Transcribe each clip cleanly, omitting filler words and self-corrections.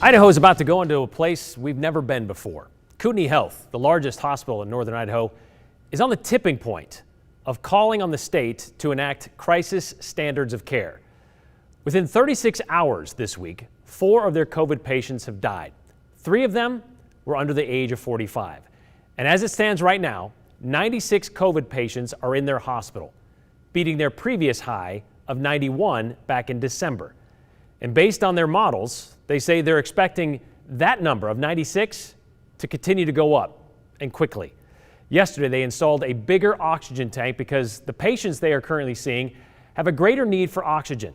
Idaho is about to go into a place we've never been before. Kootenai Health, the largest hospital in northern Idaho, is on the tipping point of calling on the state to enact crisis standards of care. Within 36 hours this week, 4 of their COVID patients have died. 3 of them were under the age of 45. And as it stands right now, 96 COVID patients are in their hospital, beating their previous high of 91 back in December. And based on their models, they say they're expecting that number of 96 to continue to go up, and quickly. Yesterday, they installed a bigger oxygen tank because the patients they are currently seeing have a greater need for oxygen.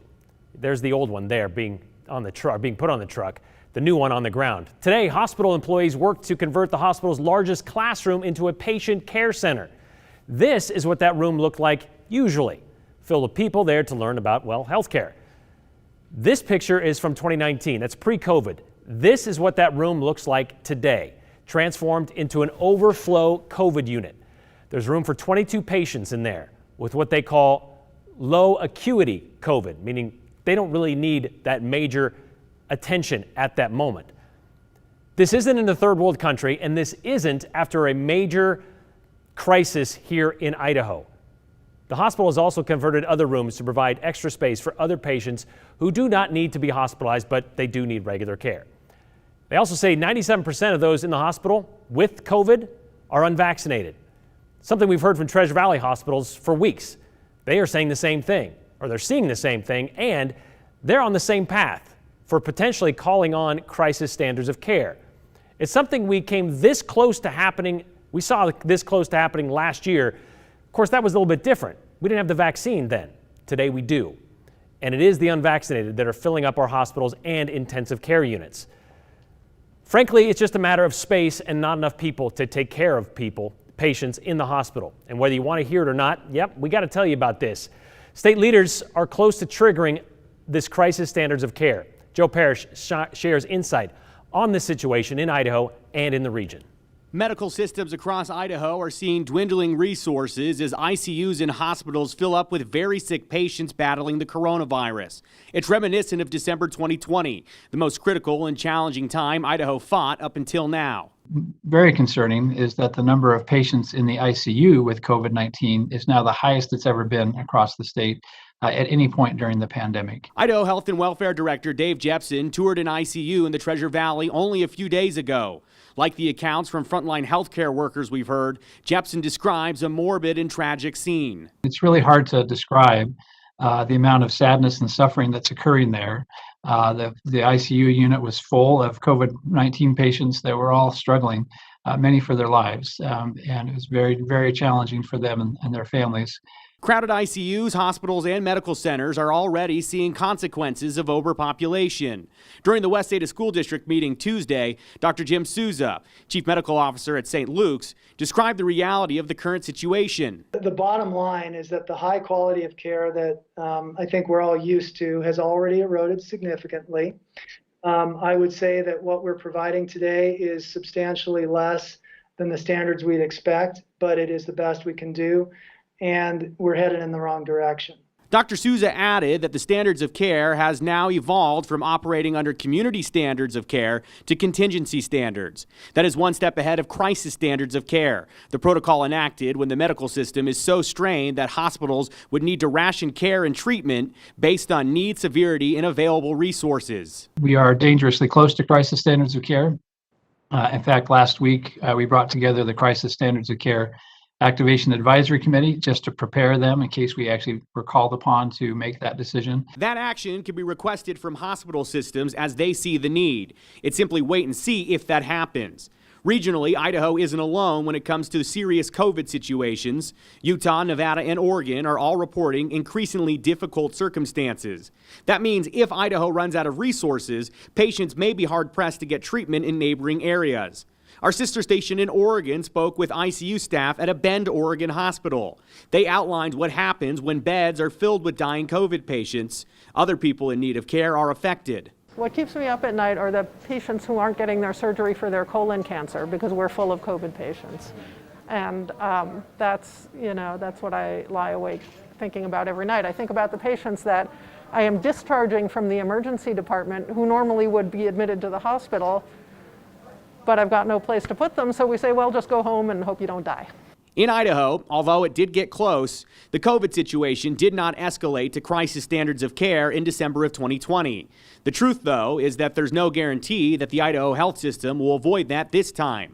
There's the old one there being put on the truck, the new one on the ground. Today, hospital employees worked to convert the hospital's largest classroom into a patient care center. This is what that room looked like usually, filled with people there to learn about, well, healthcare. This picture is from 2019. That's pre-COVID. This is what that room looks like today, transformed into an overflow COVID unit. There's room for 22 patients in there with what they call low acuity COVID, meaning they don't really need that major attention at that moment. This isn't in a third world country, and this isn't after a major crisis here in Idaho. The hospital has also converted other rooms to provide extra space for other patients who do not need to be hospitalized, but they do need regular care. They also say 97% of those in the hospital with COVID are unvaccinated, something we've heard from Treasure Valley hospitals for weeks. They are saying the same thing, or they're seeing the same thing, and they're on the same path for potentially calling on crisis standards of care. It's something we came this close to happening. We saw this close to happening last year. Of course, that was a little bit different. We didn't have the vaccine then. Today we do. And it is the unvaccinated that are filling up our hospitals and intensive care units. Frankly, it's just a matter of space and not enough people to take care of patients in the hospital. And whether you want to hear it or not, yep, we got to tell you about this. State leaders are close to triggering this crisis standards of care. Joe Parrish shares insight on this situation in Idaho and in the region. Medical systems across Idaho are seeing dwindling resources as ICUs and hospitals fill up with very sick patients battling the coronavirus. It's reminiscent of December 2020, the most critical and challenging time Idaho fought up until now. Very concerning is that the number of patients in the ICU with COVID-19 is now the highest it's ever been across the state at any point during the pandemic. Idaho Health and Welfare Director Dave Jepson toured an ICU in the Treasure Valley only a few days ago. Like the accounts from frontline healthcare workers we've heard, Jepson describes a morbid and tragic scene. It's really hard to describe the amount of sadness and suffering that's occurring there. The ICU unit was full of COVID-19 patients that were all struggling, many for their lives, and it was very, very challenging for them and their families. Crowded ICUs, hospitals, and medical centers are already seeing consequences of overpopulation. During the West Ada School District meeting Tuesday, Dr. Jim Souza, Chief Medical Officer at St. Luke's, described the reality of the current situation. The bottom line is that the high quality of care that I think we're all used to has already eroded significantly. I would say that what we're providing today is substantially less than the standards we'd expect, but it is the best we can do. And we're headed in the wrong direction. Dr. Souza added that the standards of care has now evolved from operating under community standards of care to contingency standards. That is one step ahead of crisis standards of care, the protocol enacted when the medical system is so strained that hospitals would need to ration care and treatment based on need, severity, and available resources. We are dangerously close to crisis standards of care. In fact, last week we brought together the Crisis Standards of Care Activation Advisory Committee just to prepare them in case we actually were called upon to make that decision. That action can be requested from hospital systems as they see the need. It's simply wait and see if that happens. Regionally, Idaho isn't alone when it comes to serious COVID situations. Utah, Nevada, and Oregon are all reporting increasingly difficult circumstances. That means if Idaho runs out of resources, patients may be hard-pressed to get treatment in neighboring areas. Our sister station in Oregon spoke with ICU staff at a Bend, Oregon hospital. They outlined what happens when beds are filled with dying COVID patients. Other people in need of care are affected. What keeps me up at night are the patients who aren't getting their surgery for their colon cancer because we're full of COVID patients. And that's what I lie awake thinking about every night. I think about the patients that I am discharging from the emergency department who normally would be admitted to the hospital, but I've got no place to put them, so we say, well, just go home and hope you don't die. In Idaho, although it did get close, the COVID situation did not escalate to crisis standards of care in December of 2020. The truth, though, is that there's no guarantee that the Idaho health system will avoid that this time.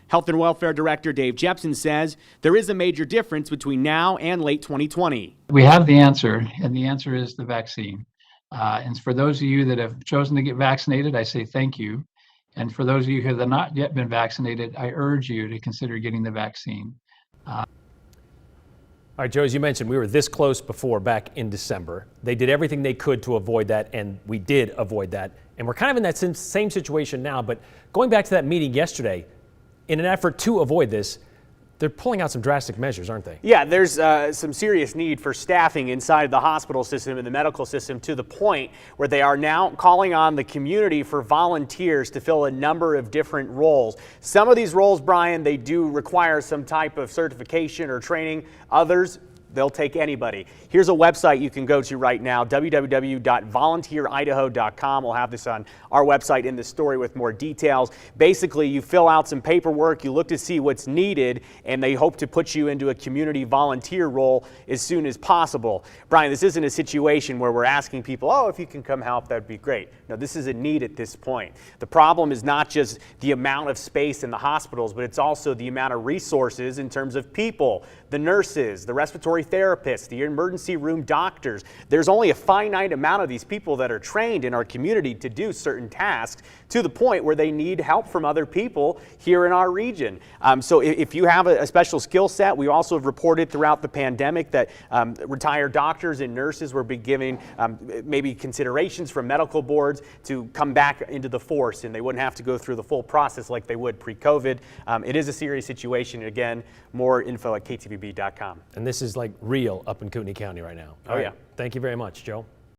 Health and Welfare Director Dave Jepson says there is a major difference between now and late 2020. We have the answer, and the answer is the vaccine. And for those of you that have chosen to get vaccinated, I say thank you. And for those of you who have not yet been vaccinated, I urge you to consider getting the vaccine. All right, Joe, as you mentioned, we were this close before back in December. They did everything they could to avoid that, and we did avoid that. And we're kind of in that same situation now, but going back to that meeting yesterday, in an effort to avoid this, they're pulling out some drastic measures, aren't they? Yeah, there's some serious need for staffing inside the hospital system and the medical system, to the point where they are now calling on the community for volunteers to fill a number of different roles. Some of these roles, Brian, they do require some type of certification or training. Others, they'll take anybody. Here's a website you can go to right now, www.volunteeridaho.com. We'll have this on our website in the story with more details. Basically, you fill out some paperwork, you look to see what's needed, and they hope to put you into a community volunteer role as soon as possible. Brian, this isn't a situation where we're asking people, oh, if you can come help, that'd be great. No, this is a need at this point. The problem is not just the amount of space in the hospitals, but it's also the amount of resources in terms of people, the nurses, the respiratory therapists, the emergency room doctors. There's only a finite amount of these people that are trained in our community to do certain tasks, to the point where they need help from other people here in our region. So if you have a special skill set, we also have reported throughout the pandemic that retired doctors and nurses were giving maybe considerations from medical boards to come back into the force, and they wouldn't have to go through the full process like they would pre-COVID. It is a serious situation. Again, more info at ktvb.com. And this is like real up in Kootenai County right now. Oh, yeah. Thank you very much, Joe.